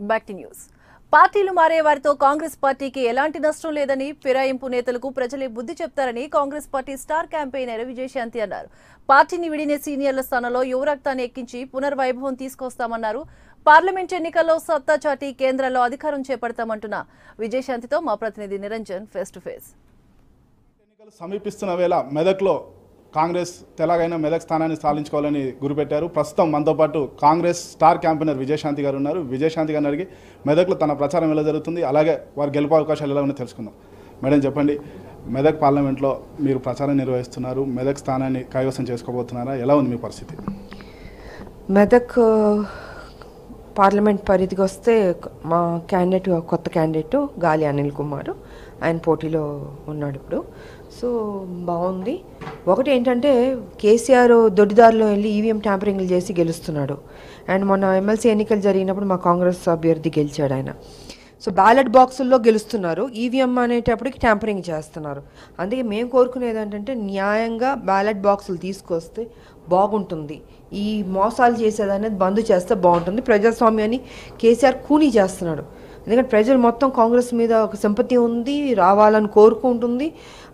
Back to news. పార్టీలు మారే వారితో కాంగ్రెస్ పార్టీకి ఎలాంటి నష్టం లేదని ఫిరాయింపు నేతలకు ప్రజలే బుద్ధి చెప్తారని Congress party star campaigner Vijayashanti అన్నారు. పార్టీని విడినే సీనియర్ల స్థానంలో యువరక్తాన్ని ఎక్కించి పునర్వైభవం తీసుకొస్తామన్నారు. పార్లమెంట్ ఎన్నికల్లో సత్తా చాటి కేంద్రంలో అధికారం చేపడతామంటున్న విజయశాంతితో మా ప్రతినిధి నిరంజన్ ఫేస్ టు ఫేస్. ఎన్నికలు సమీపిస్తున్న వేళ మెదక్లో కాంగ్రెస్ తెలంగాణ మెదక్ స్థానాన్ని సాధించుకోవాలని గురిపెట్టారు. ప్రస్తుతం మనతో పాటు కాంగ్రెస్ స్టార్ క్యాంపెయినర్ విజయశాంతి గారు ఉన్నారు. విజయశాంతి గారిని అడిగి మెదక్లో తన ప్రచారం ఎలా జరుగుతుంది, అలాగే వారు గెలుపు అవకాశాలు ఎలా ఉన్నాయో తెలుసుకుందాం. మేడం చెప్పండి, మెదక్ పార్లమెంట్లో మీరు ప్రచారం నిర్వహిస్తున్నారు, మెదక్ స్థానాన్ని కైవసం చేసుకోబోతున్నారా, ఎలా ఉంది మీ పరిస్థితి? మెదక్ పార్లమెంట్ పరిధికి వస్తే మా క్యాండిడేట్ కొత్త క్యాండిడేట్ గాలి అనిల్ కుమార్, ఆయన పోటీలో ఉన్నాడు ఇప్పుడు. సో బాగుంది. ఒకటి ఏంటంటే కేసీఆర్ దొడ్డిదారిలో వెళ్ళి ఈవీఎం ట్యాంపరింగ్లు చేసి గెలుస్తున్నాడు. అండ్ మొన్న ఎమ్మెల్సీ ఎన్నికలు జరిగినప్పుడు మా కాంగ్రెస్ అభ్యర్థి గెలిచాడు ఆయన. సో బ్యాలెట్ బాక్సుల్లో గెలుస్తున్నారు, ఈవీఎం అనేటప్పటికి ట్యాంపరింగ్ చేస్తున్నారు. అందుకే మేము కోరుకునేది ఏంటంటే న్యాయంగా బ్యాలెట్ బాక్సులు తీసుకొస్తే బాగుంటుంది. ఈ మోసాలు చేసేదనేది బంద్ చేస్తే బాగుంటుంది. ప్రజాస్వామ్యాన్ని కేసీఆర్ కూనీ చేస్తున్నాడు. ఎందుకంటే ప్రజలు మొత్తం కాంగ్రెస్ మీద ఒక సింపతి ఉంది, రావాలని కోరుకుంటుంది.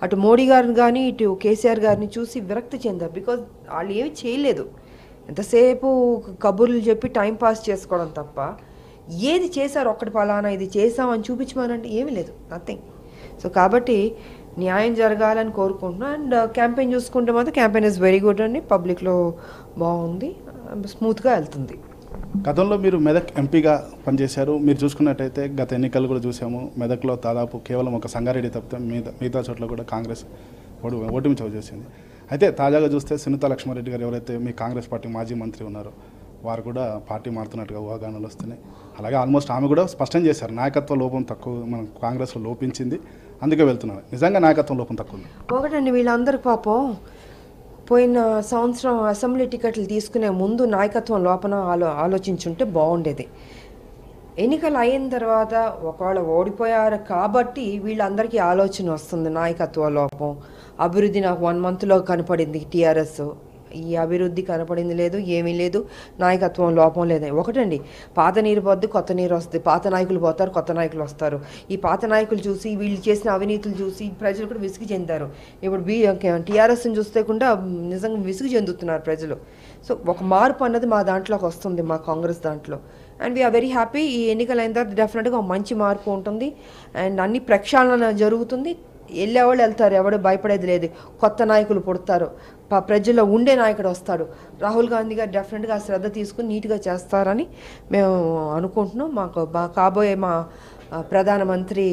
అటు మోడీ గారిని కానీ ఇటు కేసీఆర్ గారిని చూసి విరక్తి చెందారు. బికాజ్ వాళ్ళు ఏమి చేయలేదు, ఎంతసేపు కబుర్లు చెప్పి టైం పాస్ చేసుకోవడం తప్ప ఏది చేశారు ఒక్కటి పలానా ఇది చేసామని చూపించమనంటే ఏమీ లేదు, నథింగ్. సో కాబట్టి న్యాయం జరగాలని కోరుకుంటున్నాను. అండ్ క్యాంపెయిన్ చూసుకుంటే మాత్రం క్యాంపెయిన్ ఇస్ వెరీ గుడ్ అండి, పబ్లిక్లో బాగుంది, స్మూత్గా వెళ్తుంది. గతంలో మీరు మెదక్ ఎంపీగా పనిచేశారు. మీరు చూసుకున్నట్టయితే గత ఎన్నికలు కూడా చూసాము. మెదక్లో దాదాపు కేవలం ఒక సంగారెడ్డి తప్పితే మిగతా చోట్ల కూడా కాంగ్రెస్ ఓటమి చోటు చేసింది. అయితే తాజాగా చూస్తే సునీత లక్ష్మారెడ్డి గారు ఎవరైతే మీ కాంగ్రెస్ పార్టీ మాజీ మంత్రి ఉన్నారో వారు కూడా పార్టీ మారుతున్నట్టుగా ఊహాగానాలు వస్తున్నాయి. అలాగే ఆల్మోస్ట్ ఆమె కూడా స్పష్టం చేశారు, నాయకత్వ లోపం తక్కువ మనం కాంగ్రెస్లో లోపించింది, అందుకే వెళ్తున్నారు. నిజంగా నాయకత్వం లోపం తక్కువ ఉంది. ఒకటండి, వీళ్ళందరూ పాపం పోయిన సంవత్సరం అసెంబ్లీ టికెట్లు తీసుకునే ముందు నాయకత్వం లోపల ఆలోచించుంటే బాగుండేది. ఎన్నికలు అయిన తర్వాత ఒకవేళ ఓడిపోయారు కాబట్టి వీళ్ళందరికీ ఆలోచన వస్తుంది, నాయకత్వ లోపం. అభివృద్ధి నాకు 1 monthలో కనపడింది టీఆర్ఎస్, ఈ అభివృద్ధి కనపడింది లేదు, ఏమీ లేదు, నాయకత్వం లోపం లేదని. ఒకటండి, పాత నీరు పోద్ది కొత్త నీరు వస్తుంది, పాత నాయకులు పోతారు కొత్త నాయకులు వస్తారు. ఈ పాత నాయకులు చూసి వీళ్ళు చేసిన అవినీతులు చూసి ప్రజలు కూడా విసిగి చెందారు. ఇప్పుడు టీఆర్ఎస్ని చూస్తే కూడా నిజంగా విసిగి చెందుతున్నారు ప్రజలు. సో ఒక మార్పు అన్నది మా దాంట్లోకి వస్తుంది, మా కాంగ్రెస్ దాంట్లో. And we're very happy. ఈ ఎన్నికలు అయిన తర్వాత డెఫినెట్గా మంచి మార్పు ఉంటుంది అండ్ అన్ని ప్రక్షాళన జరుగుతుంది. వెళ్ళేవాళ్ళు వెళ్తారు, ఎవడు భయపడేది లేదు. కొత్త నాయకులు పుడతారు, ప్రజల్లో ఉండే నాయకుడు వస్తాడు. రాహుల్ గాంధీ గారు డెఫినెట్గా శ్రద్ధ తీసుకుని నీట్గా చేస్తారని మేము అనుకుంటున్నాం. మా కాబోయే ప్రధానమంత్రి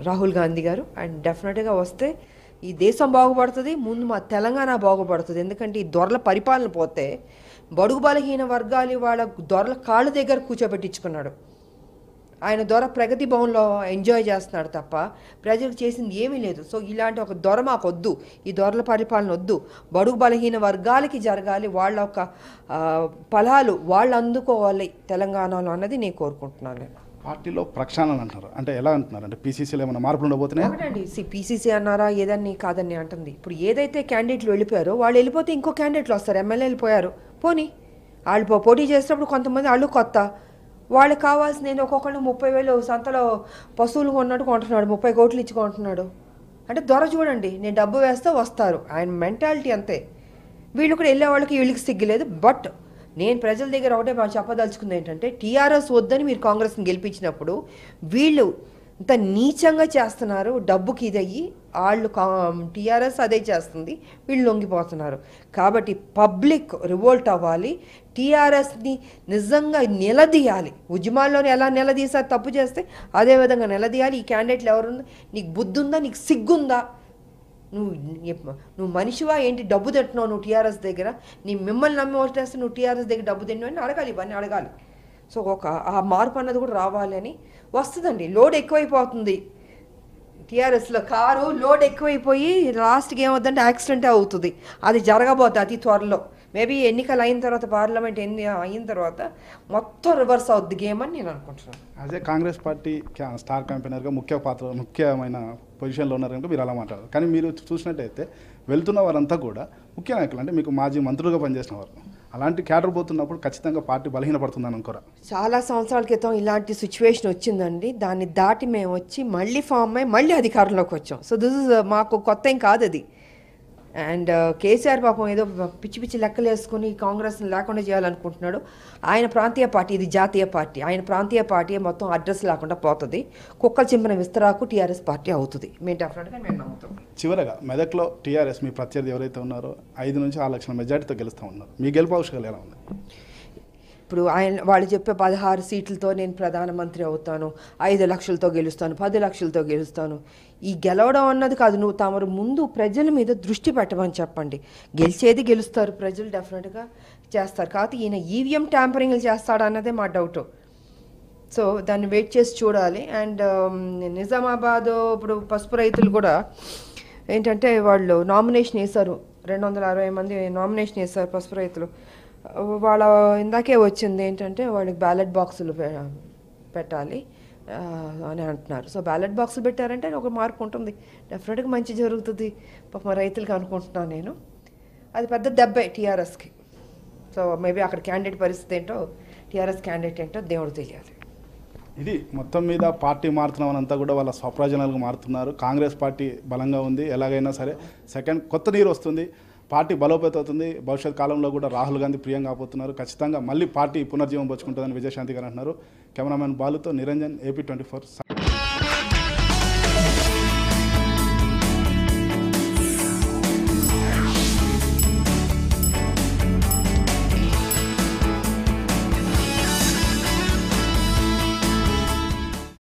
రాహుల్ గాంధీ గారు. అండ్ డెఫినెట్గా వస్తే ఈ దేశం బాగుపడుతుంది, ముందు మా తెలంగాణ బాగుపడుతుంది. ఎందుకంటే ఈ దొరల పరిపాలన పోతే బడుగు బలహీన వర్గాలు వాళ్ళ దొరల కాళ్ళ దగ్గర కూర్చోబెట్టించుకున్నాడు. ఆయన దొర ప్రగతి భవన్లో ఎంజాయ్ చేస్తున్నాడు తప్ప ప్రజలకు చేసింది ఏమీ లేదు. సో ఇలాంటి ఒక దొర మాకు వద్దు, ఈ దొరల పరిపాలన వద్దు. బడుగు బలహీన వర్గాలకి జరగాలి, వాళ్ళ ఒక ఫలాలు వాళ్ళు అందుకోవాలి తెలంగాణలో అన్నది నేను కోరుకుంటున్నాను. పార్టీలో ప్రక్షాళన అంటారు, అంటే ఎలా అంటున్నారు? అంటే పీసీసీలో ఏమైనా మార్పులు ఉండబోతున్నాయి? ఒకటండి, పీసీసీ అన్నారా ఏదని కాదని అంటుంది. ఇప్పుడు ఏదైతే క్యాండిడేట్లు వెళ్ళిపోయారో వాళ్ళు వెళ్ళిపోతే ఇంకో క్యాండిడేట్లు వస్తారు. ఎమ్మెల్యే వెళ్ళిపోయారు, పోనీ వాళ్ళు పోటీ చేసినప్పుడు కొంతమంది వాళ్ళు కొత్త వాళ్ళకి కావాల్సిన. నేను ఒక్కొక్కళ్ళు 30,000 సంతలో పశువులు కొన్నట్టు కొంటున్నాడు, 30 కోట్లు ఇచ్చి కొంటున్నాడు. అంటే దొర చూడండి, నేను డబ్బు వేస్తే వస్తారు, ఆయన మెంటాలిటీ అంతే. వీళ్ళు కూడా వెళ్ళే వాళ్ళకి వీళ్ళకి సిగ్గులేదు. బట్ నేను ప్రజల దగ్గర ఒకటే చెప్పదలుచుకుంది ఏంటంటే, టీఆర్ఎస్ వద్దని మీరు కాంగ్రెస్ని గెలిపించినప్పుడు వీళ్ళు ఇంత నీచంగా చేస్తున్నారు, డబ్బుకి ఇదయ్యి. వాళ్ళు టీఆర్ఎస్ అదే చేస్తుంది, వీళ్ళు లొంగిపోతున్నారు. కాబట్టి పబ్లిక్ రివోల్ట్ అవ్వాలి, టీఆర్ఎస్ని నిజంగా నిలదీయాలి. ఉద్యమాల్లోనే ఎలా నిలదీసారు, తప్పు చేస్తే అదేవిధంగా నిలదీయాలి. ఈ క్యాండిడేట్లు ఎవరుందా, నీకు బుద్ధి ఉందా, నీకు సిగ్గుందా, నువ్వు మనిషివా ఏంటి, డబ్బు తింటున్నావు నువ్వు టీఆర్ఎస్ దగ్గర, మిమ్మల్ని నమ్మి ఓటేస్తే నువ్వు టీఆర్ఎస్ దగ్గర డబ్బు తిన్నావు అని అడగాలి, ఇవన్నీ అడగాలి. సో ఆ మార్పు అన్నది కూడా రావాలి అని వస్తుందండి. లోడ్ ఎక్కువైపోతుంది టీఆర్ఎస్లో, కారు లోడ్ ఎక్కువైపోయి లాస్ట్కి ఏమవుతుందంటే యాక్సిడెంటే అవుతుంది. అది జరగబోతుంది అతి త్వరలో. మేబీ ఎన్నికలు అయిన తర్వాత పార్లమెంట్ అయిన తర్వాత మొత్తం రివర్స్ అవుద్ది గేమ్ అని నేను అనుకుంటున్నాను. అదే కాంగ్రెస్ పార్టీ స్టార్ క్యాంపెయినర్గా ముఖ్యమైన పొజిషన్లో ఉన్నారు కనుక మీరు అలా మాట్లాడారు. కానీ మీరు చూసినట్టయితే వెళ్తున్న వారంతా కూడా ముఖ్య నాయకులు, అంటే మీకు మాజీ మంత్రులుగా పనిచేసిన వారు, అలాంటి క్యాడర్ పోతున్నప్పుడు ఖచ్చితంగా పార్టీ బలహీనపడుతుందని అనుకోరా? చాలా సంవత్సరాల క్రితం ఇలాంటి సిచ్యువేషన్ వచ్చిందండి. దాన్ని దాటి మేము వచ్చి మళ్ళీ ఫామ్ అయ్యి మళ్ళీ అధికారంలోకి వచ్చాం. సో దిస్ ఇస్ మాకు కొత్త ఏం కాదు అది. అండ్ కేసీఆర్ పాపం ఏదో పిచ్చి పిచ్చి లెక్కలు వేసుకుని కాంగ్రెస్ని లేకుండా చేయాలనుకుంటున్నాడు. ఆయన ప్రాంతీయ పార్టీ, ఇది జాతీయ పార్టీ. ఆయన ప్రాంతీయ పార్టీ మొత్తం అడ్రస్ లేకుండా పోతుంది. కుక్కలు చింపిన విస్తరాకు టీఆర్ఎస్ పార్టీ అవుతుంది. మేము డెఫినెట్గా మేము నమ్ముతాం. చివరగా మెదక్లో టీఆర్ఎస్ మీ ప్రత్యర్థి ఎవరైతే ఉన్నారో 5 నుంచి 6 లక్షల మెజార్టీతో గెలుస్తూ ఉన్నారు. మీ గెలుపు అవకాశాలు ఎలా ఉన్నాయి? ఇప్పుడు వాళ్ళు చెప్పే 16 సీట్లతో నేను ప్రధానమంత్రి అవుతాను, 5 లక్షలతో గెలుస్తాను, 10 లక్షలతో గెలుస్తాను. ఈ గెలవడం అన్నది కాదు. నువ్వు తమరు ముందు ప్రజల మీద దృష్టి పెట్టమని చెప్పండి. గెలిచేది గెలుస్తారు ప్రజలు, డెఫినెట్గా చేస్తారు. కాకపోతే ఈయన ఈవీఎం ట్యాంపరింగ్లు చేస్తాడు అన్నదే మా డౌట్. సో దాన్ని వెయిట్ చేసి చూడాలి. అండ్ నిజామాబాద్ ఇప్పుడు పసుపు రైతులు కూడా ఏంటంటే వాళ్ళు నామినేషన్ వేశారు. 260 మంది నామినేషన్ వేశారు పసుపు రైతులు. వాళ్ళ ఇందాకే వచ్చింది ఏంటంటే వాళ్ళకి బ్యాలెట్ బాక్సులు పెట్టాలి అని అంటున్నారు. సో బ్యాలెట్ బాక్సులు పెట్టారంటే ఒక మార్పు ఉంటుంది, డెఫినెట్గా మంచి జరుగుతుంది పాపం రైతులకి అనుకుంటున్నాను నేను. అది పెద్ద దెబ్బే టీఆర్ఎస్కి. సో మేబీ అక్కడ క్యాండిడేట్ పరిస్థితి ఏంటో, టీఆర్ఎస్ క్యాండిడేట్ ఏంటో దేవుడు తెలియాలి. ఇది మొత్తం మీద పార్టీ మారుతున్నామనంతా కూడా వాళ్ళ స్వప్రయోజనాలకు మారుతున్నారు. కాంగ్రెస్ పార్టీ బలంగా ఉంది, ఎలాగైనా సరే సెకండ్ కొత్త నీరు వస్తుంది, పార్టీ బలోపేతం అవుతుంది. భవిష్యత్ కాలంలో కూడా రాహుల్ గాంధీ ప్రియంగా కాబోతున్నారు. ఖచ్చితంగా మళ్ళీ పార్టీ పునర్జీవం పోచుకుంటుందని విజయశాంతి గారు అంటున్నారు. కెమెరామెన్ బాలుతో నిరంజన్, AP24.